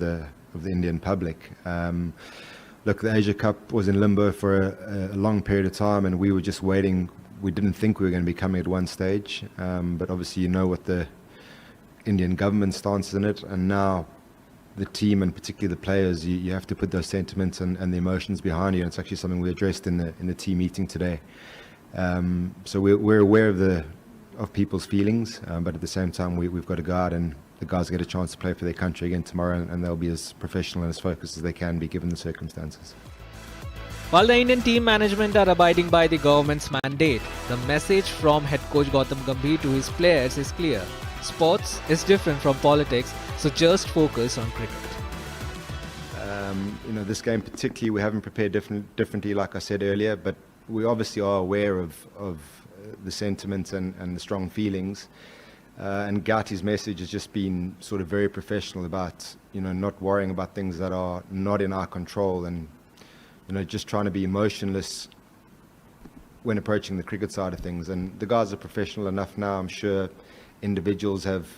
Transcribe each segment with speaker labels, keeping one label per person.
Speaker 1: the Indian public. Look, the Asia Cup was in limbo for a long period of time, and we were just waiting. We didn't think we were going to be coming at one stage, but obviously you know what the Indian government stance is in it, and now the team and particularly the players, you have to put those sentiments and the emotions behind you, and it's actually something we addressed in the team meeting today. So we're aware of people's feelings, but at the same time we've got to guard, and the guys get a chance to play for their country again tomorrow, and they'll be as professional and as focused as they can be given the circumstances.
Speaker 2: While the Indian team management are abiding by the government's mandate, the message from head coach Gautam Gambhir to his players is clear. Sports is different from politics, so just focus on cricket.
Speaker 1: This game particularly, we haven't prepared differently, like I said earlier, but we obviously are aware of the sentiments and the strong feelings. And Gati's message has just been sort of very professional about, not worrying about things that are not in our control, and, just trying to be emotionless when approaching the cricket side of things. And the guys are professional enough now. I'm sure individuals have,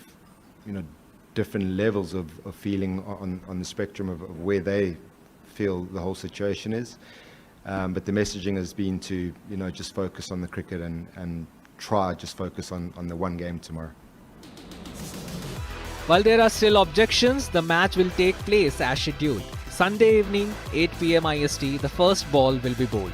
Speaker 1: different levels of feeling on the spectrum of where they feel the whole situation is. But the messaging has been to, just focus on the cricket and just focus on the one game tomorrow.
Speaker 2: While there are still objections, the match will take place as scheduled. Sunday evening, 8 PM IST, the first ball will be bowled.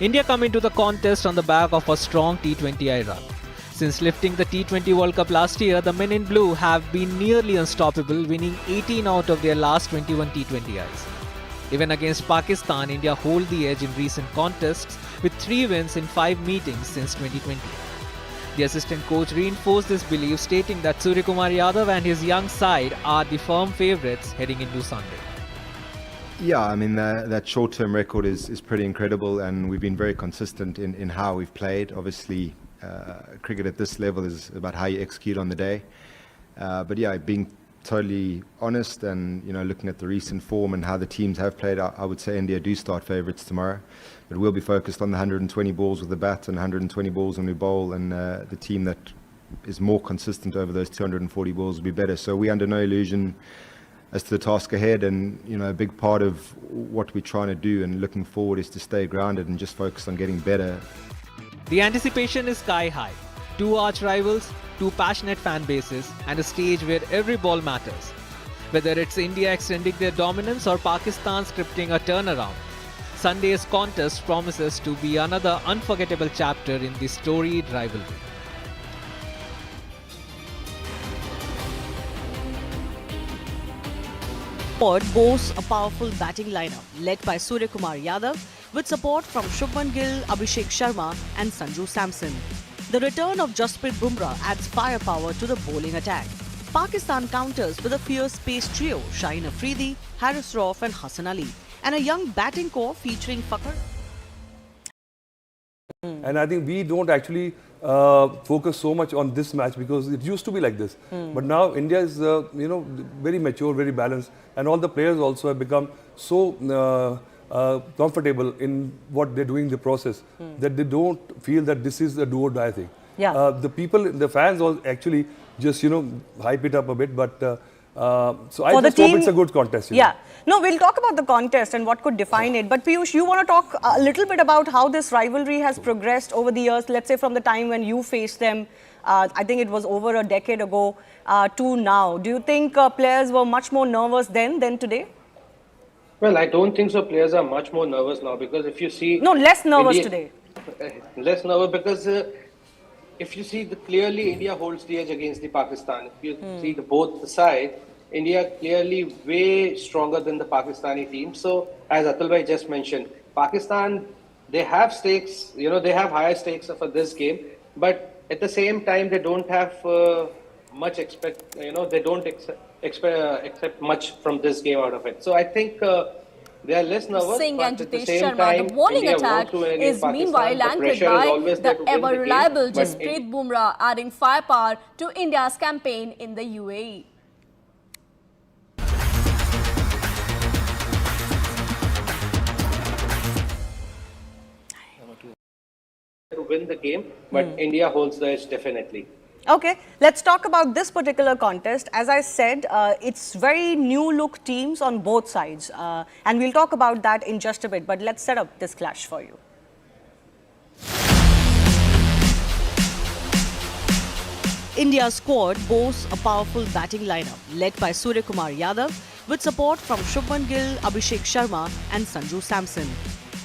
Speaker 2: India come into the contest on the back of a strong T20I run. Since lifting the T20 World Cup last year, the men in blue have been nearly unstoppable, winning 18 out of their last 21 T20Is. Even against Pakistan, India hold the edge in recent contests with 3 wins in 5 meetings since 2020. The assistant coach reinforced this belief, stating that Suryakumar Yadav and his young side are the firm favourites heading into Sunday.
Speaker 1: Yeah, I mean, that short-term record is pretty incredible, and we've been very consistent in how we've played. Obviously, cricket at this level is about how you execute on the day. But yeah, being totally honest and, looking at the recent form and how the teams have played, I would say India do start favourites tomorrow. But we'll be focused on the 120 balls with the bat and 120 balls when we bowl, and the team that is more consistent over those 240 balls will be better. So we're under no illusion as to the task ahead, and a big part of what we're trying to do and looking forward is to stay grounded and just focus on getting better.
Speaker 2: The anticipation is sky high. 2 arch rivals, 2 passionate fan bases, and a stage where every ball matters. Whether it's India extending their dominance or Pakistan scripting a turnaround, Sunday's contest promises to be another unforgettable chapter in the storied rivalry.
Speaker 3: Boasts a powerful batting lineup led by Suryakumar Yadav with support from Shubman Gill, Abhishek Sharma and Sanju Samson. The return of Jasprit Bumrah adds firepower to the bowling attack. Pakistan counters with a fierce pace trio, Shaheen Afridi, Haris Rauf and Hassan Ali, and a young batting core featuring Fakhar.
Speaker 4: And I think we don't actually focus so much on this match because it used to be like this. But now India is, very mature, very balanced, and all the players also have become so comfortable in what they're doing, the process, that they don't feel that this is a do or die thing.
Speaker 3: Yeah.
Speaker 4: The fans all actually just, hype it up a bit, but so I just hope it's a good contest.
Speaker 5: Yeah. No, we'll talk about the contest and what could define it. But Piyush, you want to talk a little bit about how this rivalry has progressed over the years, let's say from the time when you faced them, I think it was over a decade ago, to now. Do you think players were much more nervous then than today?
Speaker 6: Well, I don't think so. Players are much more nervous now because if you see...
Speaker 5: No, less nervous today.
Speaker 6: Less nervous because if you see, clearly India holds the edge against the Pakistan. If you see both sides, India clearly way stronger than the Pakistani team. So, as Atul bhai just mentioned, Pakistan, they have stakes, they have higher stakes for this game. But at the same time, they don't have much they don't expect much from this game out of it. So, I think they are less nervous.
Speaker 7: Singh
Speaker 6: but
Speaker 7: and
Speaker 6: at the
Speaker 7: Jitesh
Speaker 6: same
Speaker 7: Sharma,
Speaker 6: time,
Speaker 7: the bowling
Speaker 6: India
Speaker 7: attack is
Speaker 6: Pakistan,
Speaker 7: meanwhile
Speaker 6: the
Speaker 7: anchored
Speaker 6: pressure is always
Speaker 7: by
Speaker 6: there
Speaker 7: the
Speaker 6: to win the
Speaker 7: ever-reliable
Speaker 6: game.
Speaker 7: Jasprit Bumrah, adding firepower to India's campaign in the UAE.
Speaker 6: To win the game, but India holds the edge definitely.
Speaker 5: Okay, let's talk about this particular contest. As I said, it's very new look teams on both sides, and we'll talk about that in just a bit. But let's set up this clash for you. India's squad boasts a powerful batting lineup led by Suryakumar Yadav with support from Shubman Gill, Abhishek Sharma and Sanju Samson.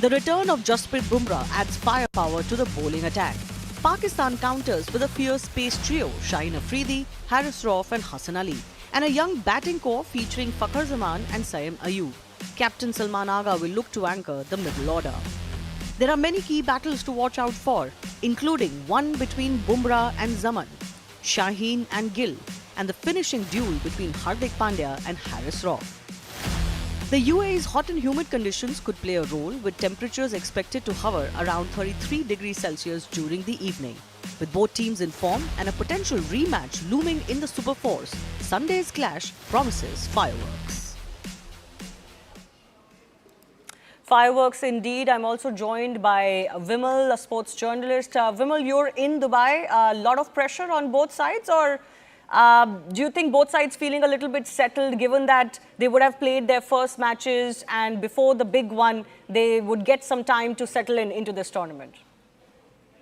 Speaker 5: The return of Jasprit Bumrah adds firepower to the bowling attack. Pakistan counters with a fierce pace trio Shaheen Afridi, Haris Rauf and Hassan Ali, and a young batting core featuring Fakhar Zaman and Saim Ayub. Captain Salman Agha will look to anchor the middle order. There are many key battles to watch out for, including one between Bumrah and Zaman, Shaheen and Gill, and the finishing duel between Hardik Pandya and Haris Rauf. The UAE's hot and humid conditions could play a role, with temperatures expected to hover around 33 degrees Celsius during the evening. With both teams in form and a potential rematch looming in the Super Force, Sunday's clash promises fireworks. Fireworks indeed. I'm also joined by Vimal, a sports journalist. Vimal, you're in Dubai. A lot of pressure on both sides, or do you think both sides feeling a little bit settled, given that they would have played their first matches and before the big one, they would get some time to settle into this tournament?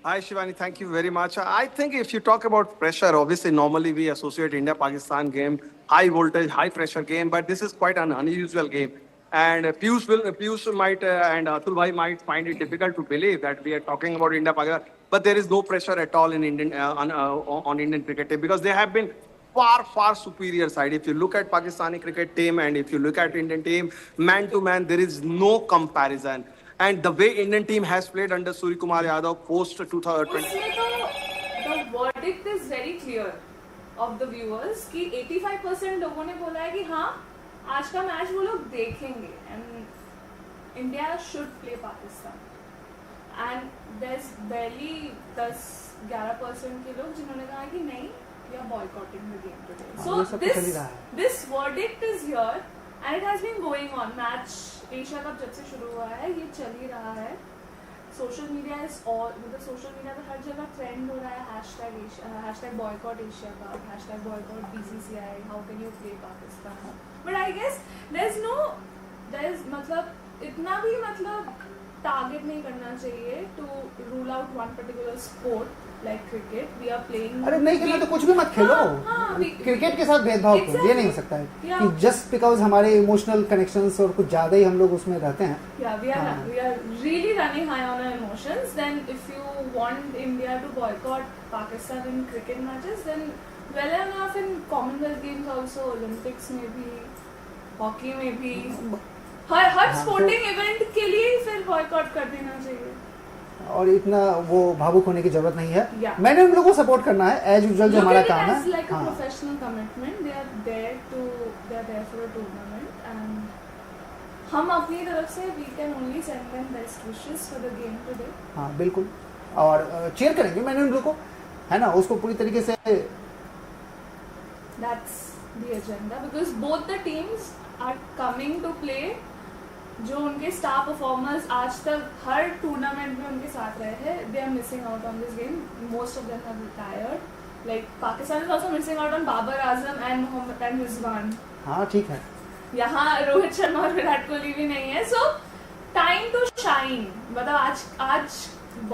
Speaker 8: Hi Shivani, thank you very much. I think if you talk about pressure, obviously normally we associate India-Pakistan game, high voltage, high pressure game, but this is quite an unusual game. And Piyush might and Atul Bhai might find it difficult to believe that we are talking about India-Pakistan, but there is no pressure at all in Indian on Indian cricket team, because they have been far superior side. If you look at Pakistani cricket team and if you look at Indian team, man to man, there is no comparison. And the way Indian team has played under Suryakumar Yadav post 2020.
Speaker 9: The verdict is very clear of the viewers कि 85% लोगों ने बोला है कि हाँ आज का match वो लोग देखेंगे and India should play Pakistan. And there's barely 10-11% के लोग जिन्होंने कहा कि नहीं, we are boycotting the game today. So this verdict is here and it has been going on. Match Asia cup जब से शुरू हुआ है ये चल ही रहा है. सोशल मीडिया इज ऑल, मतलब सोशल मीडिया पे हर जगह ट्रेंड हो रहा है hashtag boycott Asia Cup, hashtag boycott BCCI, how can you play Pakistan. But I guess there is मतलब इतना भी मतलब टारगेट नहीं करना चाहिए to rule out one particular sport like cricket. We are playing.
Speaker 10: अरे नहीं खेलना तो कुछ भी मत खेलो. क्रिकेट के साथ भेदभाव ये नहीं हो सकता है कि जस्ट बिकॉज हमारे इमोशनल कनेक्शंस और कुछ ज्यादा ही हम लोग उसमें रहते हैं.
Speaker 9: we are really running high on our emotions. Then if you want India to boycott Pakistan in cricket matches, then well enough in Commonwealth Games also, Olympics में भी, हॉकी में भी, हर स्पोर्टिंग इवेंट के लिए फिर बॉयकॉट कर देना चाहिए.
Speaker 10: और इतना वो भावुक होने की जरूरत नहीं है. मैंने उन लोगों को सपोर्ट करना है एज यूजुअल जो हमारा काम है.
Speaker 9: Like a professional commitment, they are there for a tournament and हम अपनी तरफ से we can only send them best wishes for the game today.
Speaker 10: हाँ बिल्कुल, और चीयर करेंगे मैंने उन लोगों को, है ना, उसको पूरी तरीके से.
Speaker 9: That's the agenda because both the teams are coming to play. जो उनके स्टार परफॉर्मर्स आज तक हर टूर्नामेंट में उनके साथ रहे हैं, they are missing out on this game. Most of them have retired. Like Pakistan is also missing out on Babar Azam and Mohammad and Rizwan.
Speaker 10: हाँ ठीक है.
Speaker 9: यहाँ रोहित शर्मा और विराट कोहली भी नहीं है. So time to shine. मतलब आज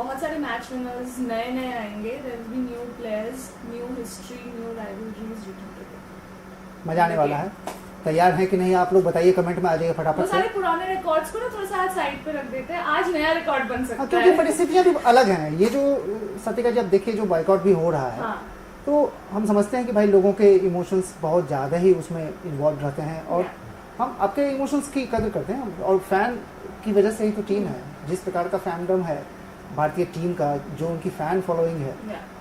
Speaker 9: बहुत सारे मैच विनर्स नए आएंगे. There will be new players, new history, new rivalries return today.
Speaker 10: मजा आने वाला है. तैयार है कि नहीं आप लोग बताइए, कमेंट में आ जाइए फटाफट से.
Speaker 9: सारे पुराने रिकॉर्ड्स को ना थोड़ा सा साइड पे रख देते हैं, आज नया रिकॉर्ड बन सकता है.
Speaker 10: क्योंकि परिस्थितियां भी अलग हैं. ये जो सत्य का जब देखिए जो बॉयकॉट भी हो रहा है, तो हम समझते हैं कि भाई लोगों के इमोशंस बहुत ज़्यादा ही उसमें इन्वॉल्व रहते हैं और हम आपके इमोशंस की कदर करते हैं. और फैन की वजह से ही तो टीम है. जिस प्रकार का फैंडम है भारतीय टीम का, जो उनकी फ़ैन फॉलोइंग है,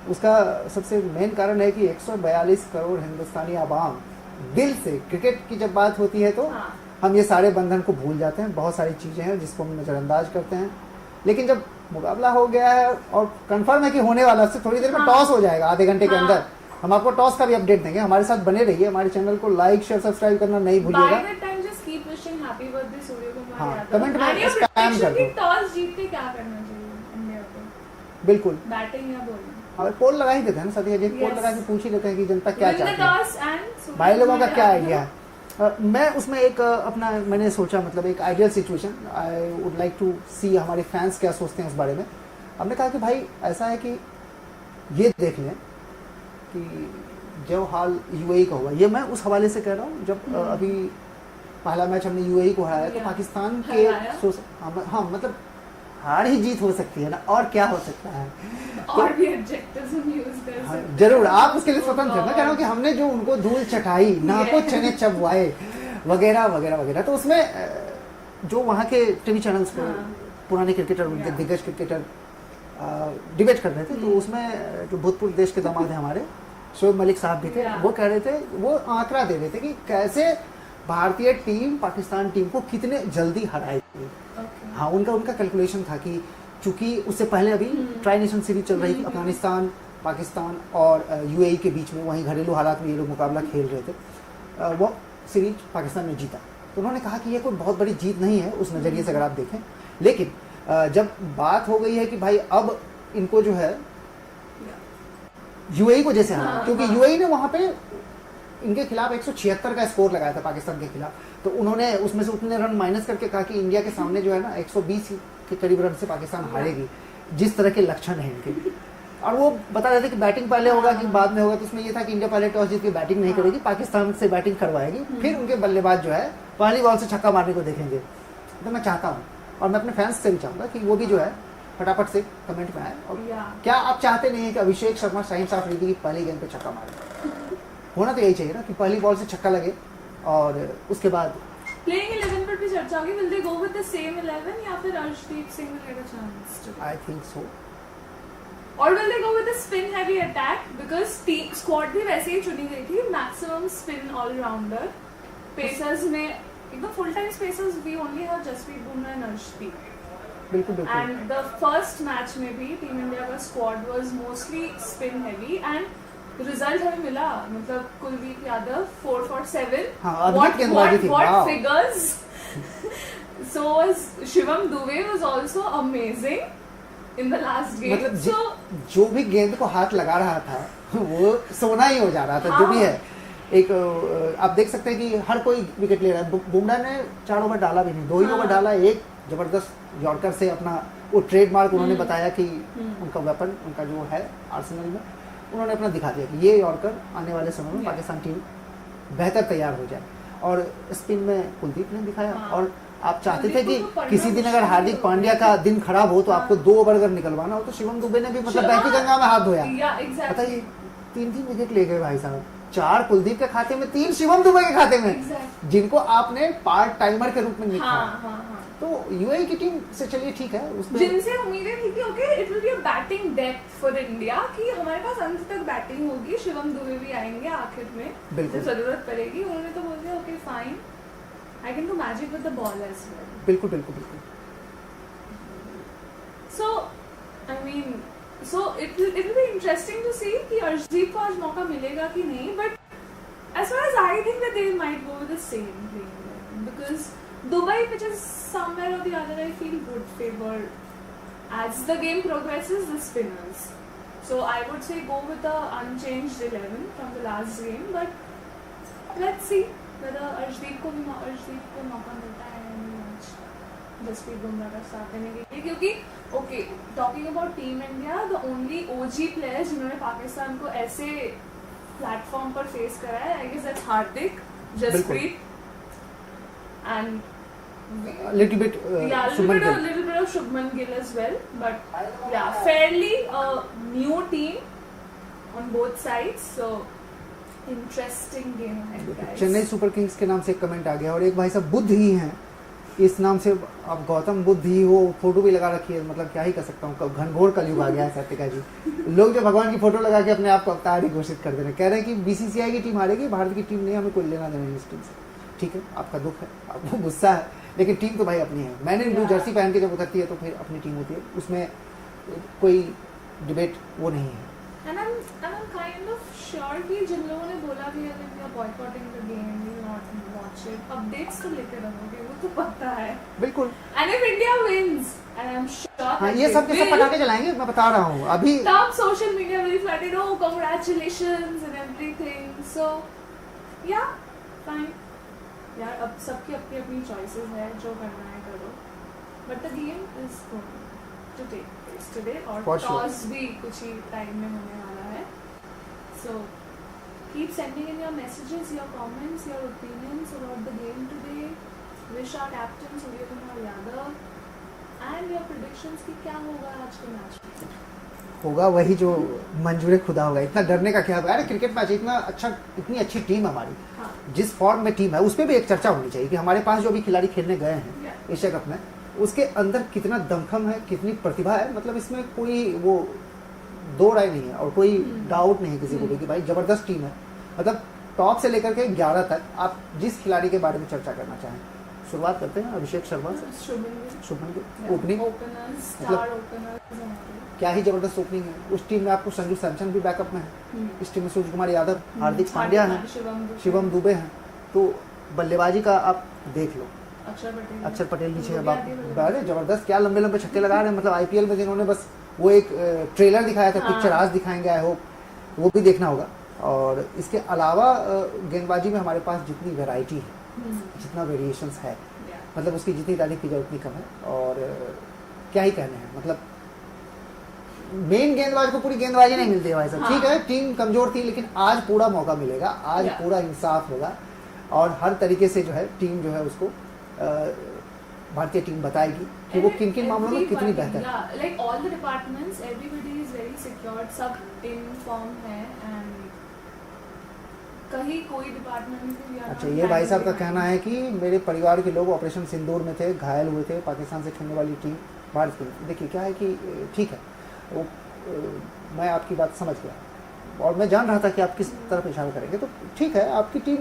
Speaker 10: उसका सबसे मेन कारण है कि 142 करोड़ हिंदुस्तानी आवाम दिल से क्रिकेट की जब बात होती है तो हम ये सारे बंधन को भूल जाते हैं. बहुत सारी चीज़ें हैं जिसको हम नज़रअंदाज करते हैं. लेकिन जब मुकाबला हो गया है और कंफर्म है कि होने वाला, से थोड़ी देर में टॉस हो जाएगा, आधे घंटे के अंदर हम आपको टॉस का भी अपडेट देंगे. हमारे साथ बने रहिए. हमारे चैनल को लाइक शेयर सब्सक्राइब करना नहीं भूलिएगा. हाँ, कमेंट में स्पैम कर दो.
Speaker 9: टॉस जीत के क्या करना चाहिए इंडिया को?
Speaker 10: बिल्कुल
Speaker 9: बैटिंग या बॉलिंग.
Speaker 10: और पोल लगा ही देते हैं ना सभी जी, पोल
Speaker 9: Yes.
Speaker 10: लगा के पूछ ही लेते हैं कि जनता क्या
Speaker 9: Win the
Speaker 10: चाहती है,
Speaker 9: toss and
Speaker 10: भाई लोगों का क्या आइडिया है। मैं उसमें एक अपना मैंने सोचा मतलब एक ideal situation I would like to see हमारे फैंस क्या सोचते हैं उस बारे में। हमने कहा कि भाई ऐसा है कि ये देख लें कि जो हाल यूएई का हुआ, ये मैं उस हवाले से कह रहा हूँ जब अभी पहला मैच हमने यूएई को हराया तो पाकिस्तान के हाँ मतलब हार ही जीत हो सकती है ना, और क्या हो सकता है।
Speaker 9: और भी एडजेक्टिव्स हम यूज कर सकते हैं।
Speaker 10: जरूर आप उसके लिए स्वतंत्र है, मैं कह रहा हूँ कि हमने जो उनको धूल चटाई नाको चने चबवाए वगैरह वगैरह वगैरह, तो उसमें जो वहाँ के टीवी चैनल्स पर पुराने क्रिकेटर उनके दिग्गज क्रिकेटर डिबेट कर रहे थे, तो उसमें जो भूतपूर्व देश के दामाद हैं हमारे शोएब मलिक साहब भी थे, वो कह रहे थे, वो आंकड़ा दे रहे थे कि कैसे भारतीय टीम पाकिस्तान टीम को कितने जल्दी हराएगी। हाँ उनका कैलकुलेशन था कि चूंकि उससे पहले अभी ट्राई नेशन सीरीज चल रही थी अफगानिस्तान पाकिस्तान और यूएई के बीच में, वहीं घरेलू हालात में ये लोग मुकाबला खेल रहे थे, वो सीरीज पाकिस्तान ने जीता। तो उन्होंने कहा कि ये कोई बहुत बड़ी जीत नहीं है उस नज़रिए से अगर आप देखें, लेकिन जब बात हो गई है कि भाई अब इनको जो है यूएई को जैसे हराना, क्योंकि यूएई ने वहाँ पे इनके खिलाफ 176 का स्कोर लगाया था पाकिस्तान के खिलाफ, तो उन्होंने उसमें से उतने रन माइनस करके कहा कि इंडिया के सामने जो है ना 120 के करीब रन से पाकिस्तान हारेगी, जिस तरह के लक्षण हैं इनके। और वो बता रहे थे कि बैटिंग पहले होगा कि बाद में होगा, तो उसमें ये था कि इंडिया पहले टॉस जीत के बैटिंग नहीं करेगी, पाकिस्तान से बैटिंग करवाएगी, फिर उनके बल्लेबाज जो है पहली बॉल से छक्का मारने को देखेंगे। तो मैं चाहता हूँ और मैं अपने फैंस से भी चाहूँगा कि वो भी जो है फटाफट से कमेंट में आए, और क्या आप चाहते नहीं है कि अभिषेक शर्मा शाहीन साफ अफरीदी की पहली गेंद पे छक्का मारे? होना तो यही चाहिए ना कि पहली बॉल से छक्का लगे और उसके बाद
Speaker 9: प्लेइंग 11 पर भी चर्चा होगी, will they go with the same 11 या फिर Arshdeep Singh will get a chance?
Speaker 10: I think so.
Speaker 9: और will they go with the spin heavy attack, because team squad भी वैसे ही चुनी गई थी, मैक्सिमम स्पिन ऑलराउंडर। पेसर्स में एकदम full time pacers we only have Jasprit Bumrah and Arshdeep.
Speaker 10: बिल्कुल बिल्कुल।
Speaker 9: एंड द फर्स्ट मैच में भी टीम इंडिया का squad was mostly spin heavy and result हमें मिला, मतलब Kuldeep Yadav 4 for 7। What figures? So was Shivam Dube was also amazing in the last game.
Speaker 10: मतलब जो भी गेंद को हाथ लगा रहा था वो सोना ही हो जा रहा था। जो भी है एक आप देख सकते हैं कि हर कोई विकेट ले रहा है। बुमराह ने 4 ओवर डाला भी नहीं, 2 ही ओवर डाला, एक जबरदस्त यॉर्कर से अपना वो ट्रेडमार्क उन्होंने बताया कि उनका वेपन उनका जो है आर्सेनल में, उन्होंने अपना दिखा दिया कि ये यॉर्कर आने वाले समय में पाकिस्तान टीम बेहतर तैयार हो जाए। और स्पिन में कुलदीप ने दिखाया। और आप चाहते थे कि किसी दिन अगर हार्दिक पांड्या का दिन खराब हो तो आपको 2 ओवर अगर निकलवाना हो, तो शिवम दुबे ने भी मतलब बैकी गंगा में हाथ धोया। बताइए 3 विकेट ले गए भाई साहब, 4 कुलदीप के खाते में, 3 शिवम दुबे के खाते में, जिनको आपने पार्ट टाइमर के रूप में निकाला। तो यूएई की टीम से चलिए ठीक है, उसमें
Speaker 9: जिनसे उम्मीदें थी कि okay it will be a batting depth for India, कि हमारे पास अंत तक बैटिंग होगी, शिवम दुबे भी आएंगे आखिर में जब जरूरत पड़ेगी। उन्होंने तो बोल दिया okay fine, I can do magic with the ball as well.
Speaker 10: बिल्कुल बिल्कुल बिल्कुल।
Speaker 9: So I mean it will be interesting to see कि अर्शदीप को आज मौका मिलेगा कि नहीं, but as far as I think that they might go with the same playing, because Dubai, which is somewhere or the other, I feel would favor as the game progresses the spinners. So I would say go with the unchanged 11 from the last game, but let's see whether Arshdeep को मौका मिलता है जसप्रीत बुमराह का साथ देने के लिए, क्योंकि okay talking about Team India, the only OG players जिन्होंने पाकिस्तान को ऐसे प्लेटफॉर्म पर फेस करा है, I guess that's Hardik, Jasprit and
Speaker 10: little bit
Speaker 9: of Shubman Gill as well, but yeah, fairly new team on both sides, so interesting game ahead, guys.
Speaker 10: Chennai super Kings के नाम से एक कमेंट आ गया, और एक भाई साहब बुद्ध ही हैं, इस नाम से आप गौतम बुद्ध ही हो, फोटो भी लगा रखी है, मतलब क्या ही कर सकता हूँ, घनघोर कलयुग आ गया है सत्यका जी। लोग जो भगवान की फोटो लगा के अपने आप को अवतार ही घोषित कर दे रहे हैं, कह रहे हैं कि बीसीसीआई की टीम हारेगी, भारत की टीम नहीं, हमें कोई लेना देना इस टीम से। ठीक है, आपका दुख है, आपको गुस्सा है, लेकिन टीम तो भाई अपनी है। मैंने ब्लू जर्सी पहन के जब उतरती है तो फिर अपनी टीम होती है, उसमें कोई डिबेट वो नहीं है।
Speaker 9: And I'm kind of sure कि जिन लोगों ने बोला भी है कि we are boycotting the game, we will not watch championship updates तो लेते रहोगे, वो तो पता है.
Speaker 10: बिल्कुल.
Speaker 9: And if India wins, and I'm sure
Speaker 10: हाँ, ये सब के सब पटाखे चलाएंगे, मैं बता रहा हूँ अभी.
Speaker 9: तब social media will be flooded, oh congratulations and everything. So yeah, fine. यार अब सबकी अपनी अपनी choices है, जो करना है करो. But the game is going to take place today और toss भी कुछ ही time में होने वाला है. So keep sending in your messages, your comments, your opinions about the game today. Wish our captain Superiority Yadav and your predictions कि क्या होगा आज के मैच में.
Speaker 10: होगा वही जो मंजूर खुदा होगा. इतना डरने का क्या है? अरे क्रिकेट मैच इतना अच्छा, इतनी अच्छी टीम हमारी,
Speaker 9: हाँ.
Speaker 10: जिस फॉर्म में टीम है उस पर भी एक चर्चा होनी चाहिए कि हमारे पास जो भी खिलाड़ी खेलने गए हैं एशिया कप में, उसके अंदर कितना दमखम है, कितनी प्रतिभा है. मतलब इसमें कोई वो दो राय नहीं है और कोई डाउट नहीं किसी को भी कि भाई जबरदस्त टीम है. मतलब टॉप से लेकर के 11 तक आप जिस खिलाड़ी के बारे में चर्चा करना चाहें. शुरुआत करते हैं अभिषेक शर्मा से. शुभमन गिल ओपनिंग, मतलब क्या ही जबरदस्त ओपनिंग है. उस टीम में आपको संजू सैमसन भी बैकअप में है. इस टीम में सूर्य कुमार यादव, हार्दिक पांड्या हैं, शिवम दुबे हैं. तो बल्लेबाजी का आप देख लो, अक्षर पटेल नीचे है. अरे जबरदस्त, क्या लंबे लंबे छक्के लगा रहे हैं. मतलब आईपीएल में जिन्होंने बस वो एक ट्रेलर दिखाया था, पिक्चर आज दिखाएंगे, आई होप वो भी देखना होगा. और इसके अलावा गेंदबाजी में हमारे पास जितनी वैरायटी है, जितना वेरिएशंस है, मतलब उसकी जितनी तारीफ की जाए उतनी कम है. और क्या ही कहने हैं, मतलब मेन गेंदबाज को पूरी गेंदबाजी नहीं मिलती है भाई साहब. ठीक है, टीम कमजोर थी लेकिन आज पूरा मौका मिलेगा, आज पूरा इंसाफ होगा और हर तरीके से जो है टीम जो है उसको भारतीय टीम बताएगी कि वो किन किन मामलों में कितनी बेहतर है.
Speaker 9: Like all the departments, everybody is very secured, सब इन फॉर्म है एंड कहीं कोई डिपार्टमेंट में.
Speaker 10: अच्छा, ये भाई साहब का कहना है कि मेरे परिवार के लोग ऑपरेशन सिंदूर में थे, घायल हुए थे, पाकिस्तान से खेलने वाली टीम भारत की. देखिए क्या है कि ठीक है, वो मैं आपकी बात समझ गया और मैं जान रहा था कि आप किस तरफ इशारा करेंगे. तो ठीक है, आपकी टीम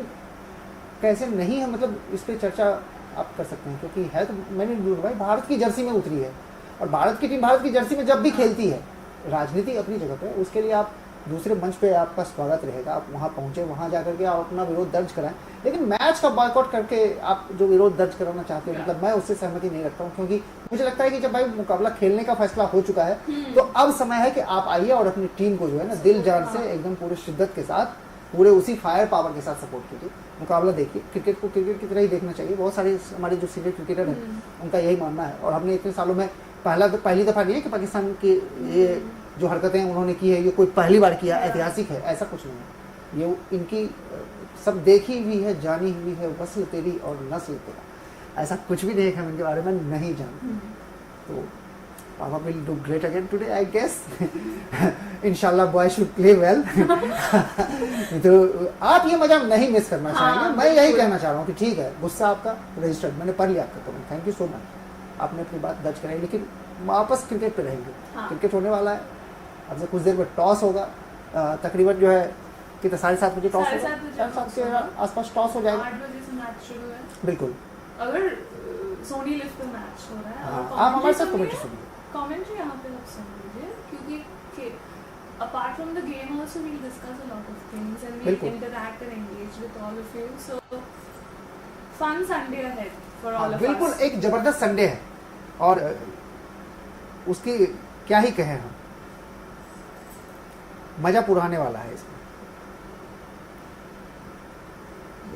Speaker 10: कैसे नहीं है, मतलब इस पर चर्चा आप कर सकते हैं क्योंकि है तो मैंने भाई भारत की जर्सी में उतरी है और भारत की टीम भारत की जर्सी में जब भी खेलती है. राजनीति अपनी जगह पे, उसके लिए आप दूसरे मंच पे आपका स्वागत रहेगा. आप वहाँ पहुँचे, वहाँ जा करके आप अपना विरोध दर्ज कराएं, लेकिन मैच का बॉयकॉट करके आप जो विरोध दर्ज कराना चाहते हो, मतलब मैं उससे सहमति नहीं रखता हूँ. क्योंकि मुझे लगता है कि जब भाई मुकाबला खेलने का फैसला हो चुका है तो अब समय है कि आप आइए और अपनी टीम को जो है ना दिल जान से एकदम पूरे शिद्दत के साथ, पूरे उसी फायर पावर के साथ सपोर्ट कीजिए. मुकाबला देखिए, क्रिकेट को क्रिकेट की तरह ही देखना चाहिए. बहुत सारे हमारे जो सीनियर क्रिकेटर हैं उनका यही मानना है और हमने इतने सालों में पहली दफ़ा नहीं है कि पाकिस्तान की ये जो हरकतें उन्होंने की है ये कोई पहली बार किया, ऐतिहासिक है, ऐसा कुछ नहीं है. ये इनकी सब देखी हुई है, जानी हुई है, वस्ल तेरी और नस्ल तेरा, ऐसा कुछ भी नहीं है. हम इनके बारे में नहीं जानते. तो papa will do great again today I guess. इंशाल्लाह बॉय शुड प्ले वेल. तो आप ये मजा नहीं मिस करना चाहेंगे. मैं यही कहना चाह रहा हूँ कि ठीक है, गुस्सा आपका रजिस्टर्ड, मैंने पढ़ लिया आपका comment, thank you so much, आपने अपनी बात दर्ज कराई. लेकिन वापस क्रिकेट पे रहेंगे. क्रिकेट होने वाला है, अब से कुछ देर में टॉस होगा. तकरीबन जो है कितना 7:30 बजे टॉस होगा, 7:30 के आसपास टॉस हो जाएगा.
Speaker 9: 8 बजे से मैच शुरू है.
Speaker 10: बिल्कुल.
Speaker 9: अगर सोनी लिव पे मैच हो रहा है,
Speaker 10: आप हमारे साथ कमेंट्री सुनिए.
Speaker 9: कमेंट्री यहाँ पे आप सुन लीजिए क्योंकि apart from the game also we'll discuss a lot of things and we'll interact and engage with all of you. So fun Sunday ahead for all of us.
Speaker 10: बिल्कुल एक जबरदस्त संडे है और उसकी क्या ही कहें हम, मजा पूरा आने वाला है इसमें.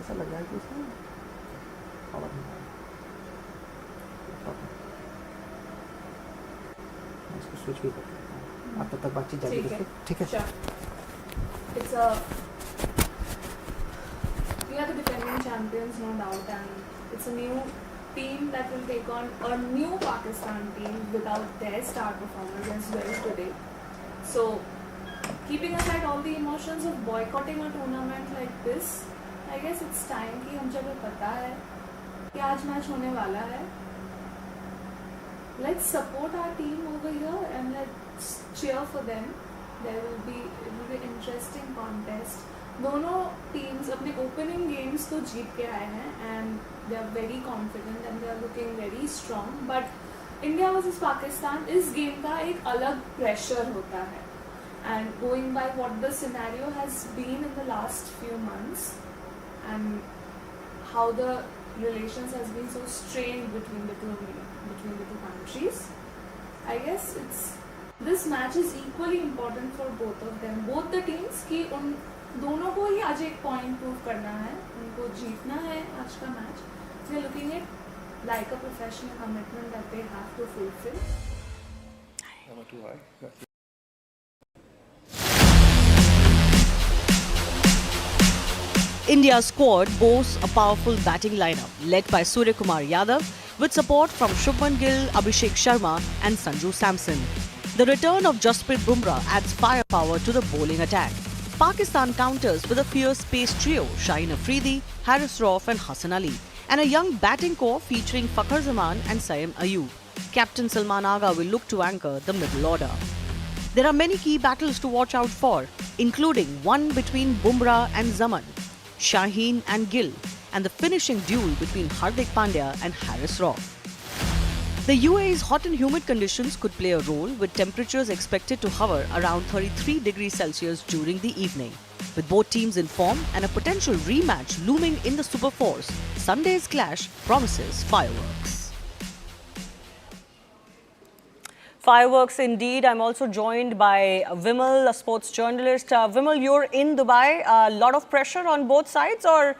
Speaker 10: ऐसा लग रहा है कि इसमें इसको स्विच भी करते हैं. आप तब तक बातचीत जारी रखिए. ठीक है.
Speaker 9: It's a we are the defending champions, no doubt, and it's a new team that will take on a new Pakistan team without their star performers as well today. So, keeping aside all the emotions of boycotting a tournament like this, I guess it's time कि हम जब पता है कि आज match होने वाला है, let's support our team over here and let's cheer for them. It will be interesting contest. दोनों टीम्स अपने ओपनिंग गेम्स तो जीत के आए हैं and they are very confident and they are looking very strong. But India versus Pakistan, इस game का एक अलग प्रेशर होता है. And going by what the scenario has been in the last few months and how the relations has been so strained between the two countries. I guess this match is equally important for both of them, both the teams कि उन दोनों को ही आज एक point prove करना है, उनको जीतना है आज का match. They're looking at like a professional commitment that they have to fulfill.
Speaker 4: Number 2 high.
Speaker 3: India's squad boasts a powerful batting lineup led by Suryakumar Yadav with support from Shubman Gill, Abhishek Sharma and Sanju Samson. The return of Jasprit Bumrah adds firepower to the bowling attack. Pakistan counters with a fierce pace trio Shaheen Afridi, Haris Rauf and Hassan Ali and a young batting core featuring Fakhar Zaman and Saim Ayub. Captain Salman Agha will look to anchor the middle order. There are many key battles to watch out for, including one between Bumrah and Zaman, Shaheen and Gill, and the finishing duel between Hardik Pandya and Haris Rauf. The UAE's hot and humid conditions could play a role, with temperatures expected to hover around 33 degrees Celsius during the evening. With both teams in form and a potential rematch looming in the Super Fours, Sunday's clash promises fireworks.
Speaker 5: Fireworks indeed. I'm also joined by Vimal, a sports journalist. Vimal, you're in Dubai. A lot of pressure on both sides, or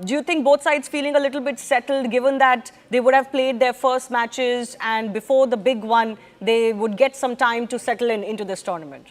Speaker 5: do you think both sides feeling a little bit settled, given that they would have played their first matches and before the big one, they would get some time to settle into this tournament?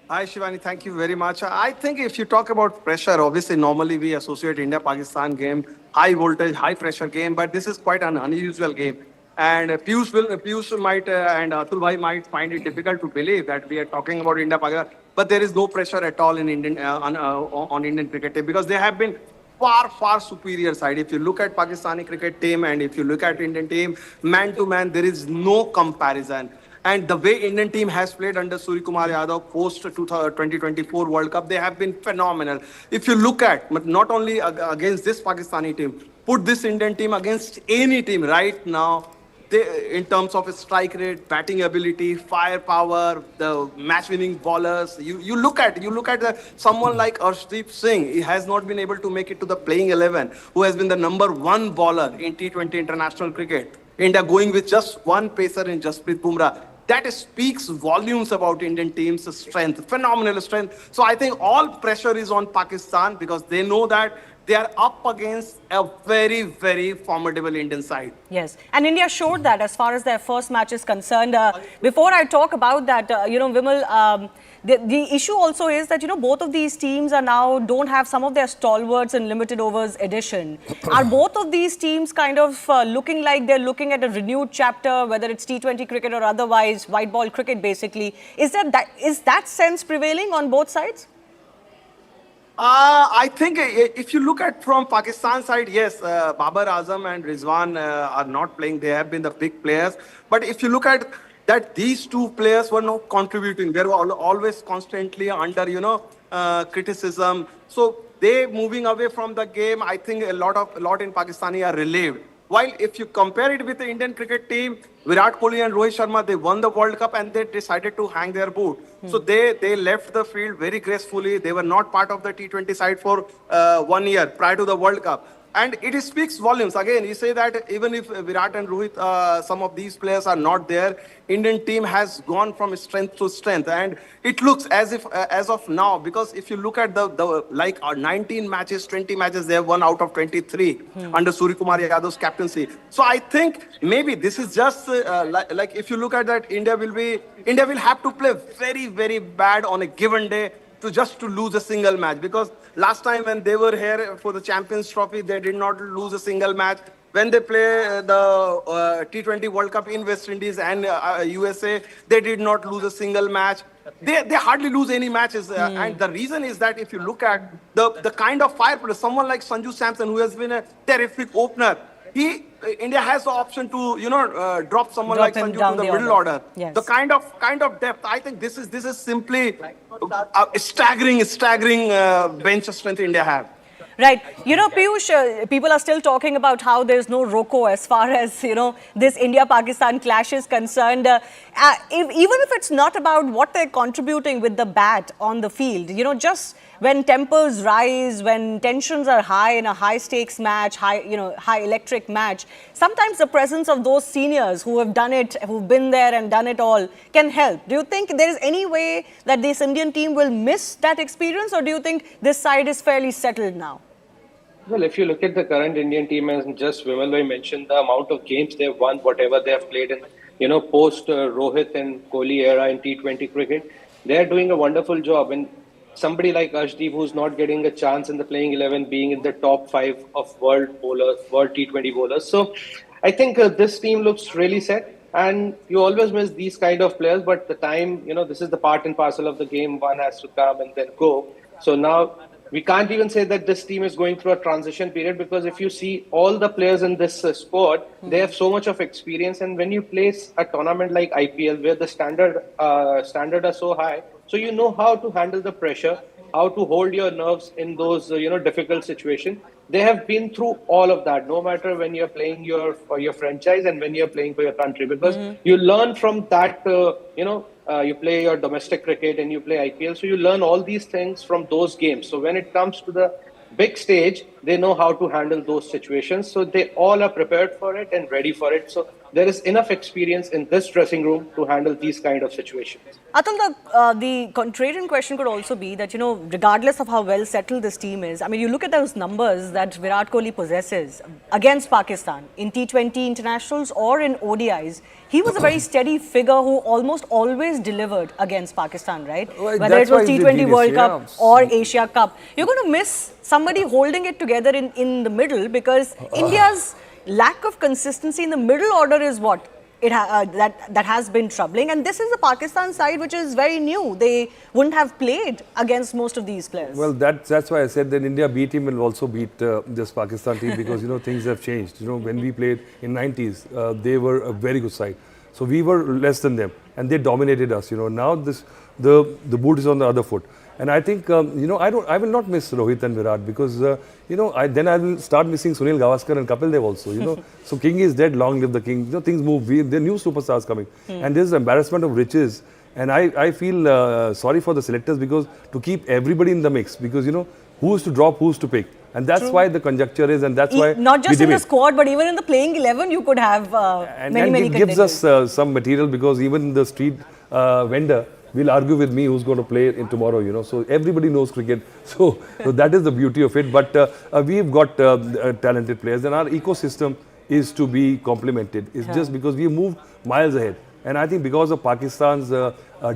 Speaker 8: Hi Shivani, thank you very much. I think if you talk about pressure, obviously normally we associate India-Pakistan game, high voltage, high pressure game, but this is quite an unusual game. And Piyush might and Atul Bhai might find it difficult to believe that we are talking about India-Pakistan, but there is no pressure at all in Indian on Indian cricket team, because they have been far superior side. If you look at Pakistani cricket team and if you look at Indian team, man to man, there is no comparison. And the way Indian team has played under Suryakumar Yadav post 2024 World Cup, they have been phenomenal. If you look at, but not only against this Pakistani team, put this Indian team against any team right now, in terms of strike rate, batting ability, firepower, the match-winning bowlers. You look at someone like Arshdeep Singh. He has not been able to make it to the playing 11, who has been the #1 bowler in T20 international cricket. India going with just one pacer in Jasprit Bumrah. That speaks volumes about Indian team's strength, phenomenal strength. So I think all pressure is on Pakistan, because they know that they are up against a very formidable Indian side.
Speaker 5: Yes, and India showed that as far as their first match is concerned. Before I talk about that, Vimal, the issue also is that, both of these teams are now don't have some of their stalwarts in limited overs edition. Are both of these teams kind of looking like they're looking at a renewed chapter, whether it's T20 cricket or otherwise, white ball cricket basically? Is that sense prevailing on both sides?
Speaker 8: I think if you look at from Pakistan side, yes, Babar Azam and Rizwan are not playing. They have been the big players. But if you look at that, these two players were not contributing. They were always constantly under, criticism. So they moving away from the game, I think a lot in Pakistani are relieved. While if you compare it with the Indian cricket team, Virat Kohli and Rohit Sharma, they won the World Cup and they decided to hang their boot. So they left the field very gracefully. They were not part of the T20 side for 1 year prior to the World Cup. And it speaks volumes. Again, you say that even if Virat and Rohit, some of these players are not there, Indian team has gone from strength to strength. And it looks as if, as of now, because if you look at the 19 matches, 20 matches, they have won out of 23 under Suryakumar Yadav's captaincy. So I think maybe this is just like if you look at that, India will have to play very bad on a given day to lose a single match, because last time when they were here for the Champions Trophy, they did not lose a single match. When they play the T20 World Cup in West Indies and USA, they did not lose a single match. They hardly lose any matches. And the reason is that if you look at the kind of firepower, someone like Sanju Samson, who has been a terrific opener, India has the option to drop someone like Sanju to the middle order.
Speaker 5: Yes.
Speaker 8: The kind of depth, I think this is simply a staggering bench strength India have.
Speaker 5: Right. Piyush, people are still talking about how there's no ROCO as far as, this India-Pakistan clash is concerned. Even if it's not about what they're contributing with the bat on the field, just when tempers rise, when tensions are high in a high stakes match, high electric match, sometimes the presence of those seniors who have done it, who've been there and done it all, can help. Do you think there is any way that this Indian team will miss that experience, or do you think this side is fairly settled now?
Speaker 6: Well, if you look at the current Indian team, as just Vimalbhai mentioned, the amount of games they've won, whatever they have played in, post Rohit and Kohli era in T20 cricket, they're doing a wonderful job. And somebody like Arshdeep, who's not getting a chance in the playing 11, being in the top 5 of world T20 bowlers. So I think this team looks really set. And you always miss these kind of players, but the time, this is the part and parcel of the game. One has to come and then go. So now we can't even say that this team is going through a transition period, because if you see all the players in this squad, they have so much of experience. And when you place a tournament like IPL, where the standard are so high, so you know how to handle the pressure, how to hold your nerves in those difficult situations. They have been through all of that, no matter when you're playing for your franchise and when you're playing for your country, because you learn from that. You play your domestic cricket and you play IPL, so you learn all these things from those games. So when it comes to the big stage, they know how to handle those situations. So they all are prepared for it and ready for it. So there is enough experience in this dressing room to handle these kind of situations.
Speaker 5: Atul, the contrarian question could also be that, regardless of how well settled this team is, I mean, you look at those numbers that Virat Kohli possesses against Pakistan in T20 internationals or in ODIs. He was a very steady figure who almost always delivered against Pakistan, right?
Speaker 4: Well,
Speaker 5: whether it was T20 World Cup or Asia Cup. You're going to miss somebody holding it together in the middle, because India's lack of consistency in the middle order is what that has been troubling. And this is the Pakistan side which is very new. They wouldn't have played against most of these players.
Speaker 4: Well, that's why I said that India B team will also beat this Pakistan team, because things have changed. When we played in 90s, they were a very good side. So we were less than them, and they dominated us. Now the boot is on the other foot. And I think, I will not miss Rohit and Virat, because, then I will start missing Sunil Gavaskar and Kapil Dev also, So king is dead, long live the king. Things move. There are new superstars coming. And there's embarrassment of riches. And I feel sorry for the selectors, because to keep everybody in the mix, because, who's to drop, who's to pick. And that's why the conjecture is, and that's why
Speaker 5: not just in the squad, but even in the playing 11, you could have many
Speaker 4: it gives us some material, because even the street vendor will argue with me who's going to play in tomorrow, So everybody knows cricket. So that is the beauty of it. But we've got talented players, and our ecosystem is to be complemented. It's just because we moved miles ahead. And I think because of Pakistan's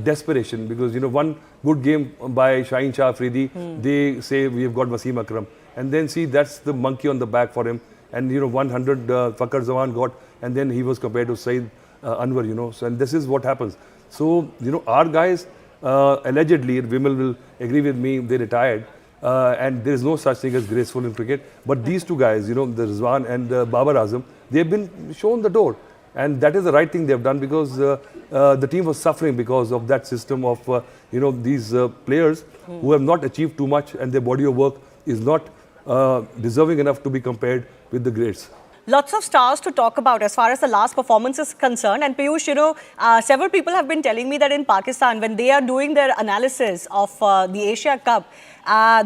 Speaker 4: desperation, because, one good game by Shaheen Shah Afridi, they say we've got Wasim Akram. And then see, that's the monkey on the back for him. And, 100 Fakhar Zaman got, and then he was compared to Saeed Anwar, So, and this is what happens. So, our guys, allegedly, Vimal will agree with me, they retired. And there is no such thing as graceful in cricket. But these two guys, the Rizwan and Babar Azam, they've been shown the door. And that is the right thing they've done, because the team was suffering because of that system of, these players who have not achieved too much, and their body of work is not deserving enough to be compared with the greats.
Speaker 5: Lots of stars to talk about as far as the last performance is concerned. And Piyush, several people have been telling me that in Pakistan, when they are doing their analysis of the Asia Cup,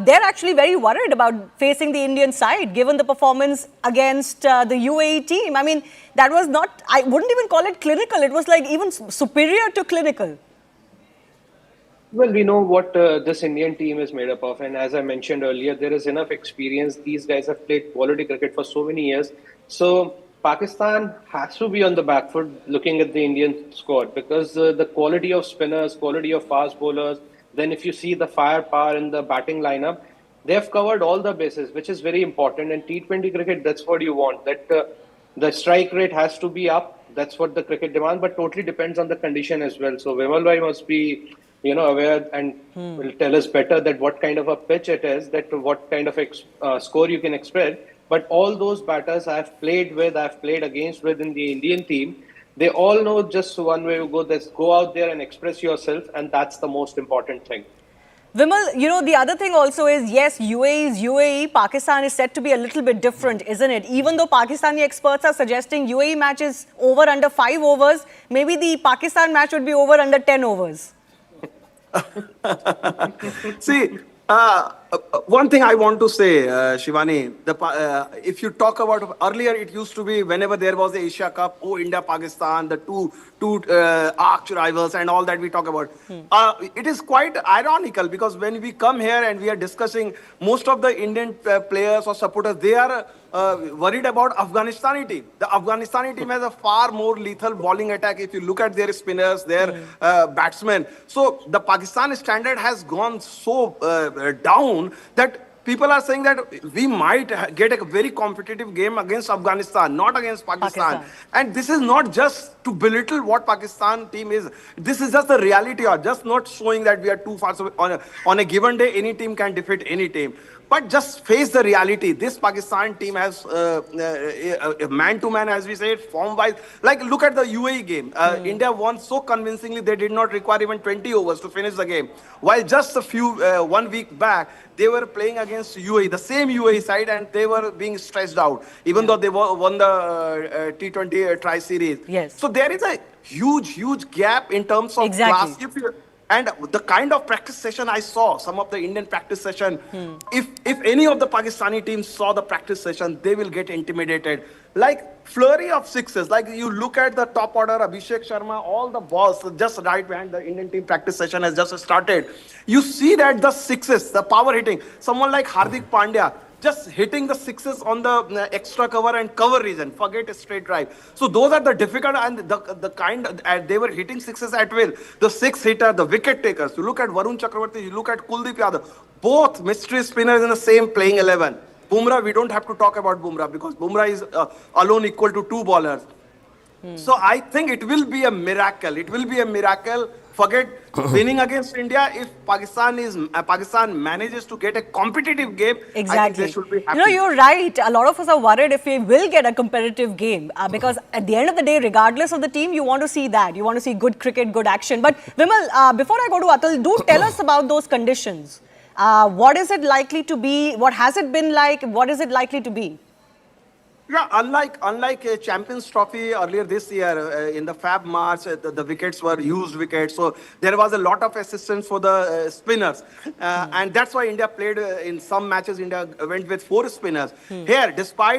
Speaker 5: they're actually very worried about facing the Indian side, given the performance against the UAE team. I mean, that was not, I wouldn't even call it clinical. It was like even superior to clinical.
Speaker 6: Well, we know what this Indian team is made up of. And as I mentioned earlier, there is enough experience. These guys have played quality cricket for so many years. So Pakistan has to be on the back foot looking at the Indian squad, because the quality of spinners, quality of fast bowlers, then if you see the firepower in the batting lineup, they have covered all the bases, which is very important. And T20 cricket, that's what you want. That the strike rate has to be up. That's what the cricket demands, but totally depends on the condition as well. So Vimalbhai must be aware and will tell us better that what kind of a pitch it is, that what kind of score you can expect. But all those batters I've played against in the Indian team, they all know just one way to go. That's go out there and express yourself, and that's the most important thing.
Speaker 5: Vimal, the other thing also is, yes, UAE is UAE. Pakistan is said to be a little bit different, isn't it? Even though Pakistani experts are suggesting UAE match is over under 5 overs, maybe the Pakistan match would be over under 10 overs.
Speaker 8: See, One thing I want to say, Shivani, if you talk about earlier, it used to be whenever there was the Asia Cup, India, Pakistan, the two arch rivals and all that we talk about. It is quite ironical because when we come here and we are discussing, most of the Indian players or supporters, they are worried about Afghanistani team. The Afghanistani team has a far more lethal bowling attack if you look at their spinners, their batsmen. So the Pakistan standard has gone so down that people are saying that we might get a very competitive game against Afghanistan, not against Pakistan. And this is not just to belittle what Pakistan team is. This is just the reality, or just not showing that we are too far. So on a given day, any team can defeat any team. But just face the reality. This Pakistan team has man-to-man, as we say, form-wise. Like, look at the UAE game. India won so convincingly, they did not require even 20 overs to finish the game. While just 1 week back, they were playing against UAE, the same UAE side, and they were being stressed out, even though they won the T20 tri-series.
Speaker 5: Yes.
Speaker 8: So there is a huge gap in terms of class. And the kind of practice session I saw, some of the Indian practice session, if any of the Pakistani teams saw the practice session, they will get intimidated. Like flurry of sixes, like you look at the top order, Abhishek Sharma, all the balls just right behind the Indian team practice session has just started. You see that the sixes, the power hitting, someone like Hardik Pandya, just hitting the sixes on the extra cover and cover region, forget a straight drive. So those are the difficult and the kind, they were hitting sixes at will. The six hitter, the wicket takers. You look at Varun Chakravarti, you look at Kuldeep Yadav, both mystery spinners in the same playing 11. Bumrah, we don't have to talk about Bumrah because Bumrah is alone equal to 2 bowlers. So I think it will be a miracle. It will be a miracle. Forget winning against India. If Pakistan manages to get a competitive game,
Speaker 5: exactly.
Speaker 8: I think they should be happy.
Speaker 5: You know, you're right. A lot of us are worried if we will get a competitive game because at the end of the day, regardless of the team, you want to see that. You want to see good cricket, good action. But Vimal, before I go to Atul, do tell us about those conditions. What is it likely to be? What has it been like? What is it likely to be?
Speaker 8: Yeah, unlike a Champions Trophy earlier this year, in the Fab March, the wickets were used wickets. So there was a lot of assistance for the spinners. And that's why India played in some matches, India went with 4 spinners. Here, despite